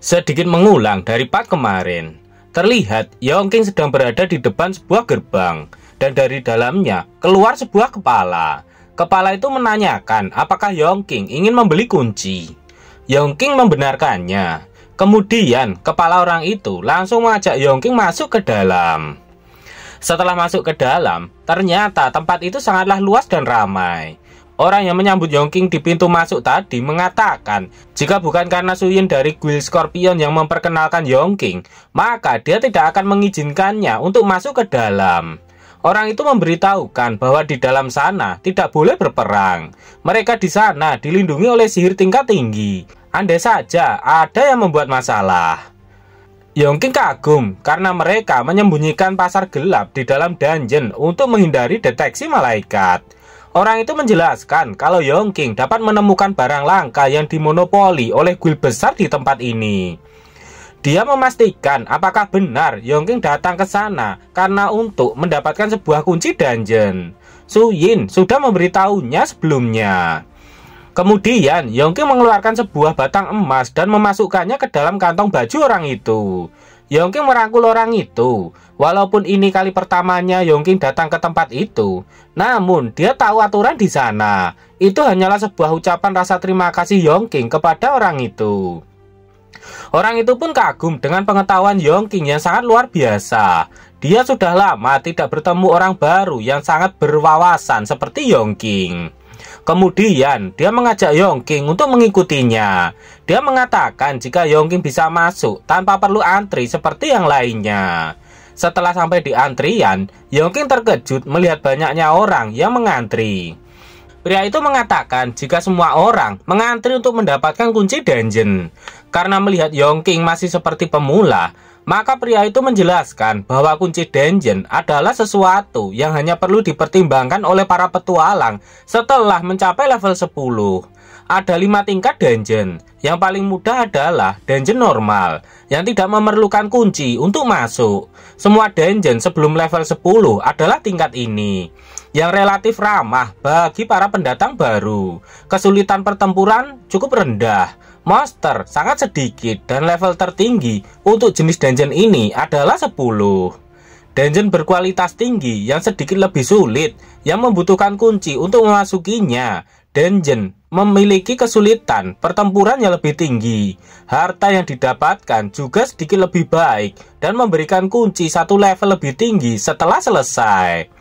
Sedikit mengulang dari part kemarin, terlihat Yongking sedang berada di depan sebuah gerbang, dan dari dalamnya keluar sebuah kepala. Kepala itu menanyakan apakah Yongking ingin membeli kunci. Yongking membenarkannya. Kemudian kepala orang itu langsung mengajak Yongking masuk ke dalam. Setelah masuk ke dalam, ternyata tempat itu sangatlah luas dan ramai. Orang yang menyambut Yongking di pintu masuk tadi mengatakan jika bukan karena Suyin dari Guild Scorpion yang memperkenalkan Yongking, maka dia tidak akan mengizinkannya untuk masuk ke dalam. Orang itu memberitahukan bahwa di dalam sana tidak boleh berperang. Mereka di sana dilindungi oleh sihir tingkat tinggi. Andai saja ada yang membuat masalah. Yongking kagum karena mereka menyembunyikan pasar gelap di dalam dungeon untuk menghindari deteksi malaikat. Orang itu menjelaskan kalau Yongking dapat menemukan barang langka yang dimonopoli oleh guild besar di tempat ini. Dia memastikan apakah benar Yongking datang ke sana karena untuk mendapatkan sebuah kunci dungeon. Suyin sudah memberitahunya sebelumnya. Kemudian Yongking mengeluarkan sebuah batang emas dan memasukkannya ke dalam kantong baju orang itu. Yongking merangkul orang itu. Walaupun ini kali pertamanya Yongking datang ke tempat itu, namun dia tahu aturan di sana. Itu hanyalah sebuah ucapan rasa terima kasih Yongking kepada orang itu. Orang itu pun kagum dengan pengetahuan Yongking yang sangat luar biasa. Dia sudah lama tidak bertemu orang baru yang sangat berwawasan seperti Yongking. Kemudian dia mengajak Yongking untuk mengikutinya. Dia mengatakan jika Yongking bisa masuk tanpa perlu antri seperti yang lainnya. Setelah sampai di antrian, Yongking terkejut melihat banyaknya orang yang mengantri. Pria itu mengatakan jika semua orang mengantri untuk mendapatkan kunci dungeon. Karena melihat Yongking masih seperti pemula, maka pria itu menjelaskan bahwa kunci dungeon adalah sesuatu yang hanya perlu dipertimbangkan oleh para petualang setelah mencapai level 10. Ada 5 tingkat dungeon. Yang paling mudah adalah dungeon normal yang tidak memerlukan kunci untuk masuk. Semua dungeon sebelum level 10 adalah tingkat ini, yang relatif ramah bagi para pendatang baru. Kesulitan pertempuran cukup rendah. Monster sangat sedikit dan level tertinggi untuk jenis dungeon ini adalah 10. Dungeon berkualitas tinggi yang sedikit lebih sulit yang membutuhkan kunci untuk memasukinya. Dungeon memiliki kesulitan pertempuran yang lebih tinggi. Harta yang didapatkan juga sedikit lebih baik dan memberikan kunci satu level lebih tinggi setelah selesai.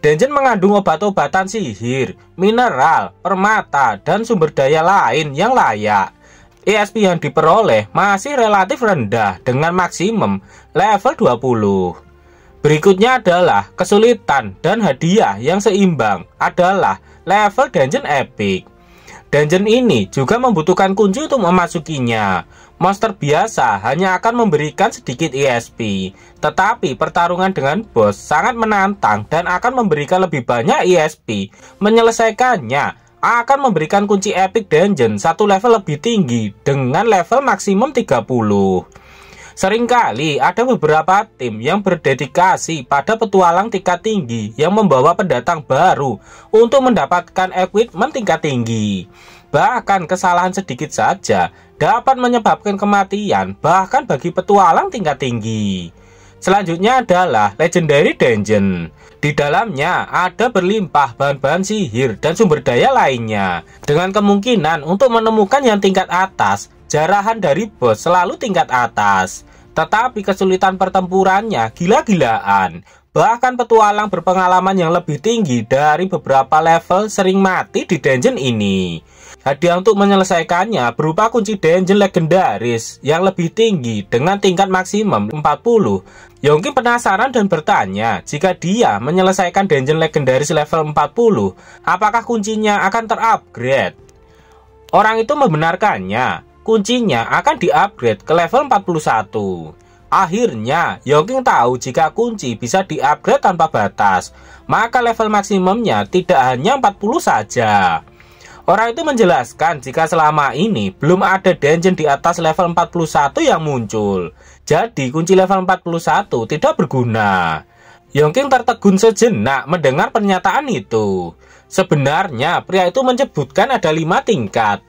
Dungeon mengandung obat-obatan sihir, mineral, permata, dan sumber daya lain yang layak. ESP yang diperoleh masih relatif rendah dengan maksimum level 20. Berikutnya adalah kesulitan dan hadiah yang seimbang adalah level dungeon epic. Dungeon ini juga membutuhkan kunci untuk memasukinya. Monster biasa hanya akan memberikan sedikit ESP, tetapi pertarungan dengan bos sangat menantang dan akan memberikan lebih banyak ESP. Menyelesaikannya akan memberikan kunci epic dungeon satu level lebih tinggi dengan level maksimum 30. Seringkali ada beberapa tim yang berdedikasi pada petualang tingkat tinggi yang membawa pendatang baru untuk mendapatkan equipment tingkat tinggi. Bahkan kesalahan sedikit saja dapat menyebabkan kematian bahkan bagi petualang tingkat tinggi. Selanjutnya adalah Legendary Dungeon. Di dalamnya ada berlimpah bahan-bahan sihir dan sumber daya lainnya. Dengan kemungkinan untuk menemukan yang tingkat atas, jarahan dari bos selalu tingkat atas. Tetapi kesulitan pertempurannya gila-gilaan. Bahkan petualang berpengalaman yang lebih tinggi dari beberapa level sering mati di dungeon ini. Hadiah untuk menyelesaikannya berupa kunci dungeon legendaris yang lebih tinggi dengan tingkat maksimum 40. Yongking penasaran dan bertanya jika dia menyelesaikan dungeon legendaris level 40, apakah kuncinya akan terupgrade? Orang itu membenarkannya, kuncinya akan diupgrade ke level 41. Akhirnya, Yongking tahu jika kunci bisa diupgrade tanpa batas, maka level maksimumnya tidak hanya 40 saja. Orang itu menjelaskan jika selama ini belum ada dungeon di atas level 41 yang muncul. Jadi kunci level 41 tidak berguna. Yongking tertegun sejenak mendengar pernyataan itu. Sebenarnya pria itu menyebutkan ada 5 tingkat.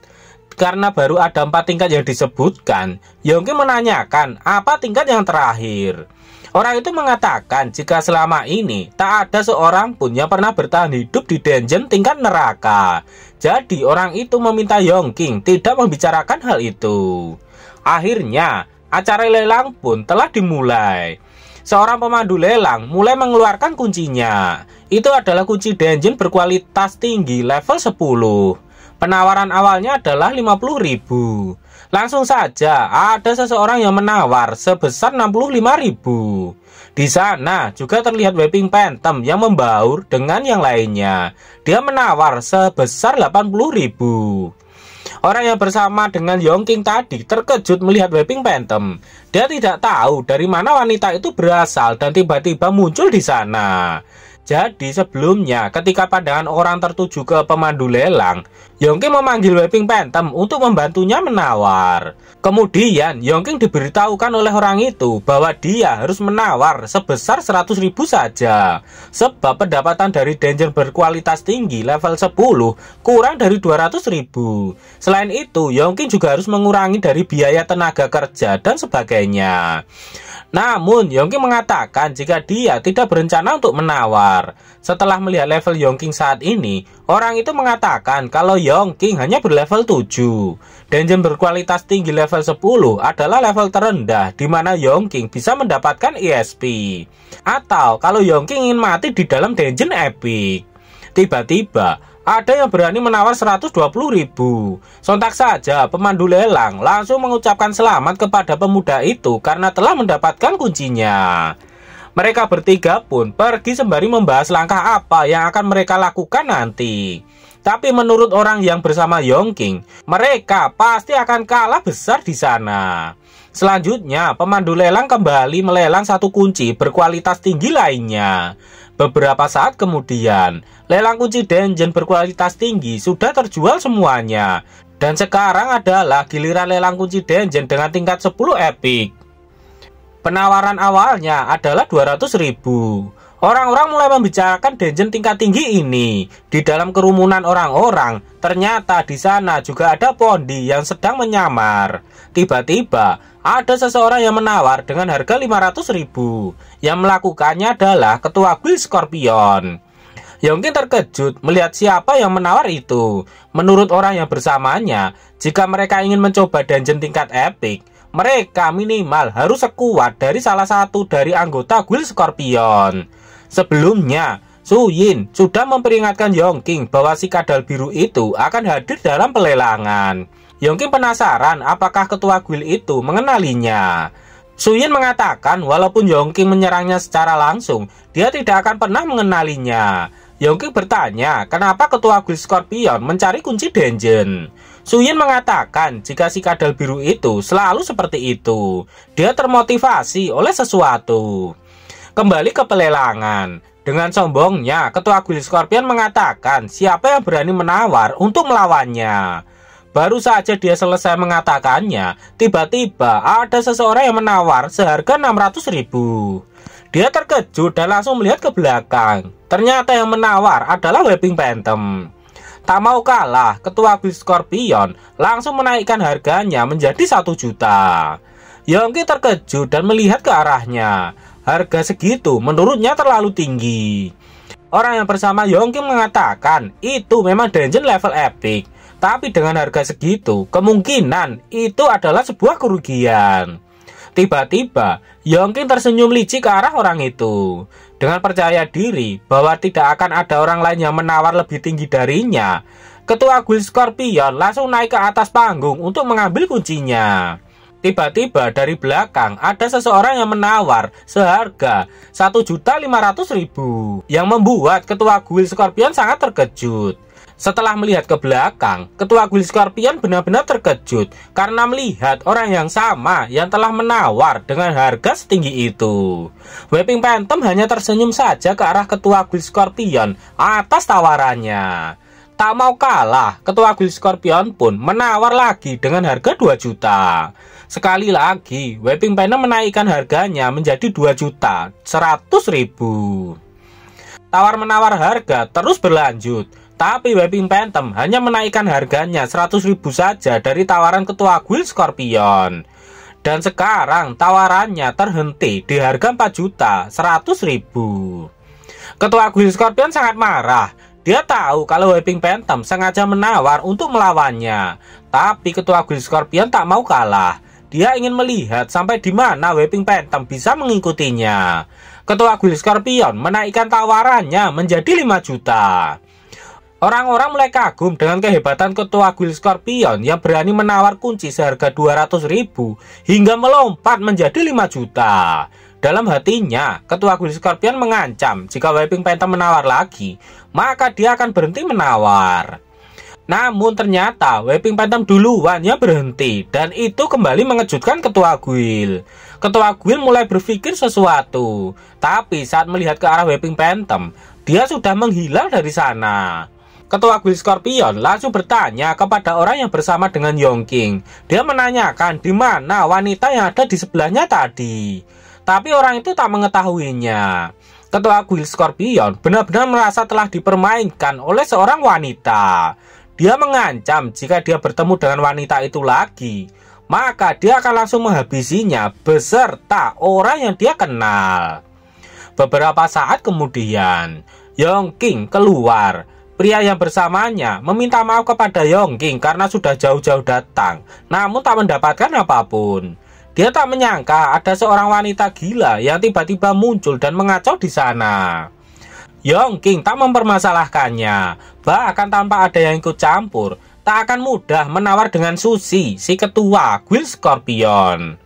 Karena baru ada 4 tingkat yang disebutkan, Yongking menanyakan apa tingkat yang terakhir. Orang itu mengatakan jika selama ini tak ada seorang pun yang pernah bertahan hidup di dungeon tingkat neraka. Jadi orang itu meminta Yongking tidak membicarakan hal itu. Akhirnya acara lelang pun telah dimulai. Seorang pemandu lelang mulai mengeluarkan kuncinya. Itu adalah kunci dungeon berkualitas tinggi level 10. Penawaran awalnya adalah 50.000. Langsung saja ada seseorang yang menawar sebesar 65.000. Di sana juga terlihat Weeping Phantom yang membaur dengan yang lainnya. Dia menawar sebesar 80.000. Orang yang bersama dengan Yongking tadi terkejut melihat Weeping Phantom. Dia tidak tahu dari mana wanita itu berasal dan tiba-tiba muncul di sana. Jadi sebelumnya ketika pandangan orang tertuju ke pemandu lelang, Yongking memanggil Weeping Phantom untuk membantunya menawar. Kemudian Yongking diberitahukan oleh orang itu bahwa dia harus menawar sebesar 100.000 saja. Sebab pendapatan dari dungeon berkualitas tinggi level 10 kurang dari 200.000. Selain itu Yongking juga harus mengurangi dari biaya tenaga kerja dan sebagainya. Namun Yongking mengatakan jika dia tidak berencana untuk menawar. Setelah melihat level Yongking saat ini, orang itu mengatakan kalau Yongking hanya berlevel 7. Dungeon berkualitas tinggi level 10 adalah level terendah di mana Yongking bisa mendapatkan ESP. Atau kalau Yongking ingin mati di dalam dungeon epic. Tiba-tiba ada yang berani menawar 120.000. Sontak saja pemandu lelang langsung mengucapkan selamat kepada pemuda itu karena telah mendapatkan kuncinya. Mereka bertiga pun pergi sembari membahas langkah apa yang akan mereka lakukan nanti. Tapi menurut orang yang bersama Yongking, mereka pasti akan kalah besar di sana. Selanjutnya pemandu lelang kembali melelang satu kunci berkualitas tinggi lainnya. Beberapa saat kemudian, lelang kunci dungeon berkualitas tinggi sudah terjual semuanya. Dan sekarang adalah giliran lelang kunci dungeon dengan tingkat 10 epic. Penawaran awalnya adalah 200.000. Orang-orang mulai membicarakan dungeon tingkat tinggi ini. Di dalam kerumunan orang-orang, ternyata di sana juga ada Pondi yang sedang menyamar. Tiba-tiba ada seseorang yang menawar dengan harga 500.000. Yang melakukannya adalah ketua guild Scorpion. Yongking terkejut melihat siapa yang menawar itu. Menurut orang yang bersamanya, jika mereka ingin mencoba dungeon tingkat epic, mereka minimal harus sekuat dari salah satu dari anggota guild Scorpion. Sebelumnya, Su Yin sudah memperingatkan Yongking bahwa si kadal biru itu akan hadir dalam pelelangan. Yongking penasaran apakah ketua guild itu mengenalinya. Su Yin mengatakan walaupun Yongking menyerangnya secara langsung, dia tidak akan pernah mengenalinya. Yongking bertanya kenapa ketua guild Scorpion mencari kunci dungeon. Su Yin mengatakan jika si kadal biru itu selalu seperti itu. Dia termotivasi oleh sesuatu. Kembali ke pelelangan. Dengan sombongnya, ketua guild Scorpion mengatakan siapa yang berani menawar untuk melawannya. Baru saja dia selesai mengatakannya, tiba-tiba ada seseorang yang menawar seharga 600.000. Dia terkejut dan langsung melihat ke belakang. Ternyata yang menawar adalah Weeping Phantom. Tak mau kalah, ketua guild Scorpion langsung menaikkan harganya menjadi 1 juta. Yongking terkejut dan melihat ke arahnya. Harga segitu menurutnya terlalu tinggi. Orang yang bersama Yongking mengatakan itu memang dungeon level epic. Tapi dengan harga segitu, kemungkinan itu adalah sebuah kerugian. Tiba-tiba, Yongking tersenyum licik ke arah orang itu. Dengan percaya diri bahwa tidak akan ada orang lain yang menawar lebih tinggi darinya, ketua guild Scorpion langsung naik ke atas panggung untuk mengambil kuncinya. Tiba-tiba dari belakang ada seseorang yang menawar seharga 1.500.000 yang membuat ketua guild Scorpion sangat terkejut. Setelah melihat ke belakang, ketua guild Scorpion benar-benar terkejut karena melihat orang yang sama yang telah menawar dengan harga setinggi itu. Weeping Phantom hanya tersenyum saja ke arah ketua guild Scorpion atas tawarannya. Tak mau kalah, ketua guild Scorpion pun menawar lagi dengan harga 2 juta. Sekali lagi, Weeping Phantom menaikkan harganya menjadi 2.100.000. Tawar-menawar harga terus berlanjut. Tapi Weeping Phantom hanya menaikkan harganya 100.000 saja dari tawaran ketua guild Scorpion. Dan sekarang tawarannya terhenti di harga 4.100.000. Ketua guild Scorpion sangat marah. Dia tahu kalau Weeping Phantom sengaja menawar untuk melawannya. Tapi ketua guild Scorpion tak mau kalah. Dia ingin melihat sampai di mana Weeping Phantom bisa mengikutinya. Ketua guild Scorpion menaikkan tawarannya menjadi 5 juta. Orang-orang mulai kagum dengan kehebatan ketua guild Scorpion yang berani menawar kunci seharga 200.000 hingga melompat menjadi 5 juta. Dalam hatinya, ketua guild Scorpion mengancam jika Weeping Phantom menawar lagi, maka dia akan berhenti menawar. Namun ternyata Weeping Phantom duluan yang berhenti, dan itu kembali mengejutkan ketua guild. Ketua guild mulai berpikir sesuatu, tapi saat melihat ke arah Weeping Phantom, dia sudah menghilang dari sana. Ketua guild Scorpion langsung bertanya kepada orang yang bersama dengan Yongking. Dia menanyakan di mana wanita yang ada di sebelahnya tadi. Tapi orang itu tak mengetahuinya. Ketua guild Scorpion benar-benar merasa telah dipermainkan oleh seorang wanita. Dia mengancam jika dia bertemu dengan wanita itu lagi, maka dia akan langsung menghabisinya beserta orang yang dia kenal. Beberapa saat kemudian, Yongking keluar. Pria yang bersamanya meminta maaf kepada Yongking karena sudah jauh-jauh datang, namun tak mendapatkan apapun. Dia tak menyangka ada seorang wanita gila yang tiba-tiba muncul dan mengacau di sana. Yongking tak mempermasalahkannya, bahkan tanpa ada yang ikut campur, tak akan mudah menawar dengan Sushi, si ketua guild Scorpion.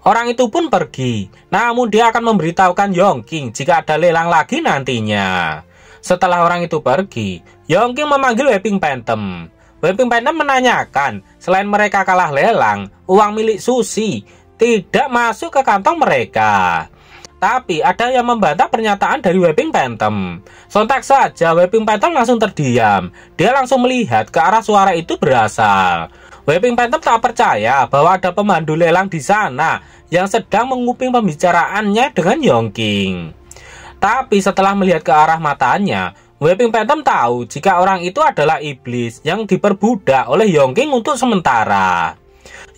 Orang itu pun pergi, namun dia akan memberitahukan Yongking jika ada lelang lagi nantinya. Setelah orang itu pergi, Yongking memanggil Weeping Phantom. Weeping Phantom menanyakan, selain mereka kalah lelang, uang milik Sushi tidak masuk ke kantong mereka. Tapi ada yang membantah pernyataan dari Weeping Phantom. Sontak saja Weeping Phantom langsung terdiam. Dia langsung melihat ke arah suara itu berasal. Weeping Phantom tak percaya bahwa ada pemandu lelang di sana yang sedang menguping pembicaraannya dengan Yongking. Tapi setelah melihat ke arah matanya, Weeping Phantom tahu jika orang itu adalah iblis yang diperbudak oleh Yongking untuk sementara.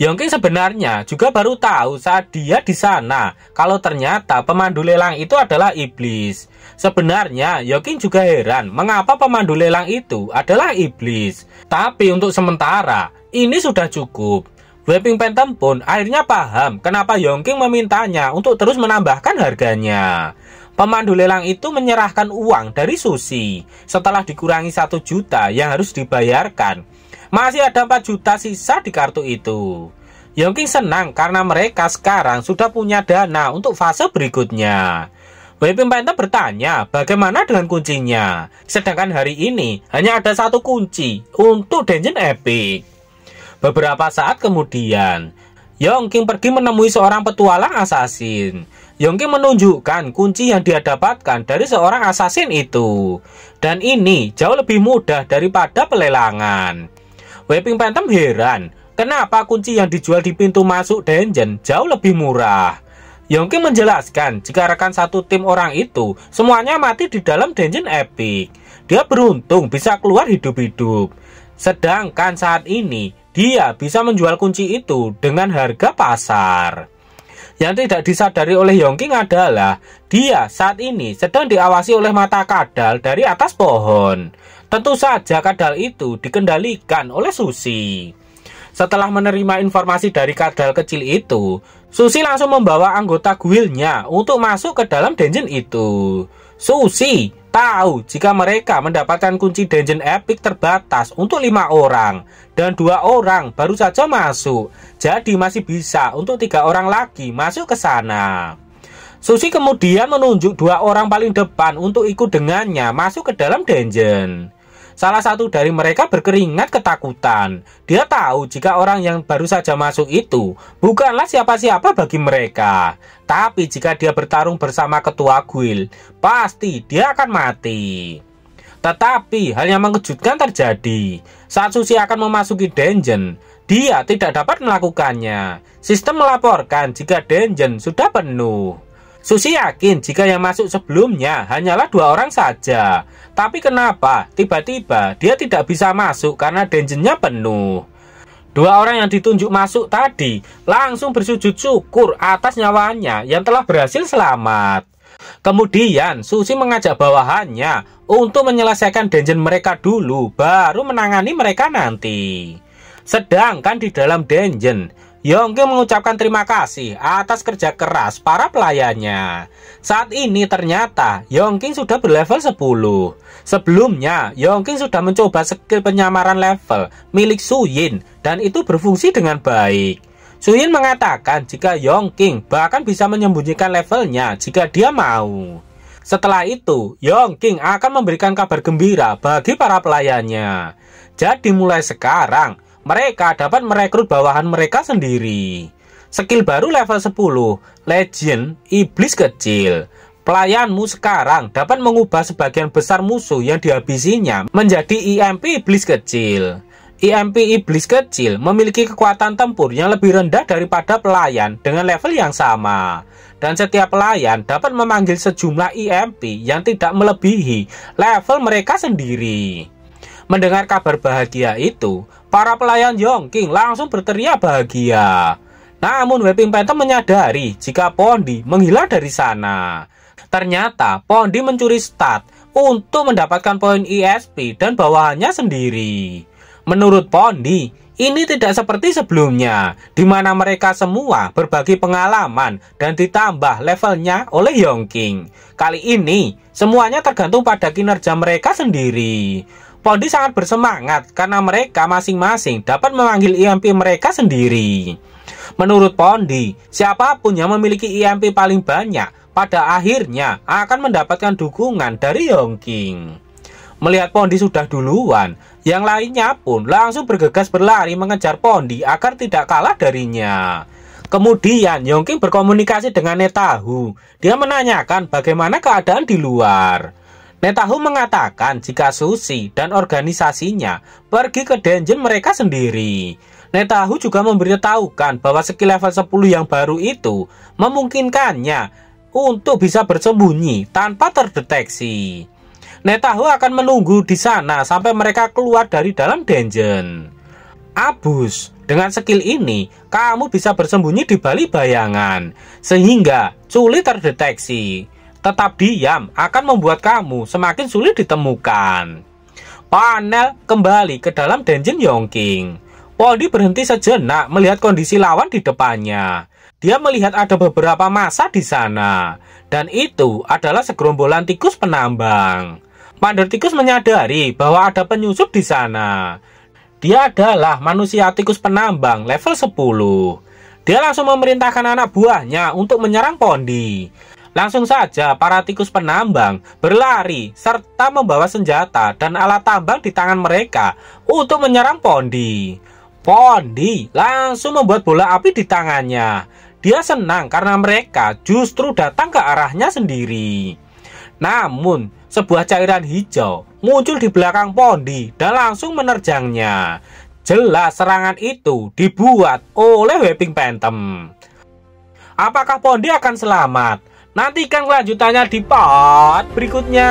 Yongking sebenarnya juga baru tahu saat dia di sana kalau ternyata pemandu lelang itu adalah iblis. Sebenarnya Yongking juga heran mengapa pemandu lelang itu adalah iblis. Tapi untuk sementara ini sudah cukup. Weeping Phantom pun akhirnya paham kenapa Yongking memintanya untuk terus menambahkan harganya. Pemandu lelang itu menyerahkan uang dari Sushi. Setelah dikurangi 1 juta yang harus dibayarkan, masih ada 4 juta sisa di kartu itu. Yongking senang karena mereka sekarang sudah punya dana untuk fase berikutnya. Weeping Phantom bertanya bagaimana dengan kuncinya. Sedangkan hari ini hanya ada 1 kunci untuk Dungeon Epic. Beberapa saat kemudian, Yongking pergi menemui seorang petualang assassin. Yongking menunjukkan kunci yang dia dapatkan dari seorang assassin itu. Dan ini jauh lebih mudah daripada pelelangan. Weeping Phantom heran, kenapa kunci yang dijual di pintu masuk dungeon jauh lebih murah. Yongking menjelaskan jika rekan satu tim orang itu semuanya mati di dalam Dungeon Epic. Dia beruntung bisa keluar hidup-hidup. Sedangkan saat ini dia bisa menjual kunci itu dengan harga pasar. Yang tidak disadari oleh Yongking adalah dia saat ini sedang diawasi oleh mata kadal dari atas pohon. Tentu saja kadal itu dikendalikan oleh Sushi. Setelah menerima informasi dari kadal kecil itu, Sushi langsung membawa anggota guildnya untuk masuk ke dalam dungeon itu. Sushi tahu jika mereka mendapatkan kunci Dungeon Epic terbatas untuk 5 orang dan 2 orang baru saja masuk, jadi masih bisa untuk 3 orang lagi masuk ke sana. Sushi kemudian menunjuk 2 orang paling depan untuk ikut dengannya masuk ke dalam dungeon. Salah satu dari mereka berkeringat ketakutan. Dia tahu jika orang yang baru saja masuk itu bukanlah siapa-siapa bagi mereka. Tapi jika dia bertarung bersama ketua guild, pasti dia akan mati. Tetapi hal yang mengejutkan terjadi. Saat Sushi akan memasuki dungeon, dia tidak dapat melakukannya. Sistem melaporkan jika dungeon sudah penuh. Susi yakin jika yang masuk sebelumnya hanyalah 2 orang saja. Tapi kenapa tiba-tiba dia tidak bisa masuk karena dungeonnya penuh? 2 orang yang ditunjuk masuk tadi langsung bersujud syukur atas nyawanya yang telah berhasil selamat. Kemudian Susi mengajak bawahannya untuk menyelesaikan dungeon mereka dulu, baru menangani mereka nanti. Sedangkan di dalam dungeon, Yongking mengucapkan terima kasih atas kerja keras para pelayannya. Saat ini ternyata Yongking sudah berlevel 10. Sebelumnya, Yongking sudah mencoba skill penyamaran level milik Suyin dan itu berfungsi dengan baik. Suyin mengatakan jika Yongking bahkan bisa menyembunyikan levelnya jika dia mau. Setelah itu, Yongking akan memberikan kabar gembira bagi para pelayannya. Jadi mulai sekarang, mereka dapat merekrut bawahan mereka sendiri. Skill baru level 10, Legend Iblis Kecil. Pelayanmu sekarang dapat mengubah sebagian besar musuh yang dihabisinya menjadi EMP Iblis Kecil. EMP Iblis Kecil memiliki kekuatan tempur yang lebih rendah daripada pelayan dengan level yang sama. Dan setiap pelayan dapat memanggil sejumlah EMP yang tidak melebihi level mereka sendiri. Mendengar kabar bahagia itu, para pelayan Yongking langsung berteriak bahagia. Namun Weeping Phantom menyadari jika Pondy menghilang dari sana. Ternyata Pondy mencuri stat untuk mendapatkan poin ESP dan bawahannya sendiri. Menurut Pondy, ini tidak seperti sebelumnya, di mana mereka semua berbagi pengalaman dan ditambah levelnya oleh Yongking. Kali ini, semuanya tergantung pada kinerja mereka sendiri. Pondy sangat bersemangat karena mereka masing-masing dapat memanggil EMP mereka sendiri. Menurut Pondy, siapapun yang memiliki EMP paling banyak, pada akhirnya akan mendapatkan dukungan dari Yongking. Melihat Pondy sudah duluan, yang lainnya pun langsung bergegas berlari mengejar Pondy agar tidak kalah darinya. Kemudian Yongking berkomunikasi dengan Netahu. Dia menanyakan bagaimana keadaan di luar. Netahu mengatakan jika Susi dan organisasinya pergi ke dungeon mereka sendiri. Netahu juga memberitahukan bahwa skill level 10 yang baru itu memungkinkannya untuk bisa bersembunyi tanpa terdeteksi. Netahu akan menunggu di sana sampai mereka keluar dari dalam dungeon. Abus, dengan skill ini, kamu bisa bersembunyi di balik bayangan, sehingga sulit terdeteksi. Tetap diam akan membuat kamu semakin sulit ditemukan. Panel kembali ke dalam dungeon Yongking. Pondy berhenti sejenak melihat kondisi lawan di depannya. Dia melihat ada beberapa massa di sana, dan itu adalah segerombolan tikus penambang. Mandor Tikus menyadari bahwa ada penyusup di sana. Dia adalah manusia tikus penambang level 10. Dia langsung memerintahkan anak buahnya untuk menyerang Pondy. Langsung saja para tikus penambang berlari serta membawa senjata dan alat tambang di tangan mereka untuk menyerang Pondy. Pondy langsung membuat bola api di tangannya. Dia senang karena mereka justru datang ke arahnya sendiri. Namun, sebuah cairan hijau muncul di belakang Pondy dan langsung menerjangnya. Jelas serangan itu dibuat oleh Weeping Phantom. Apakah Pondy akan selamat? Nantikan kelanjutannya di part berikutnya.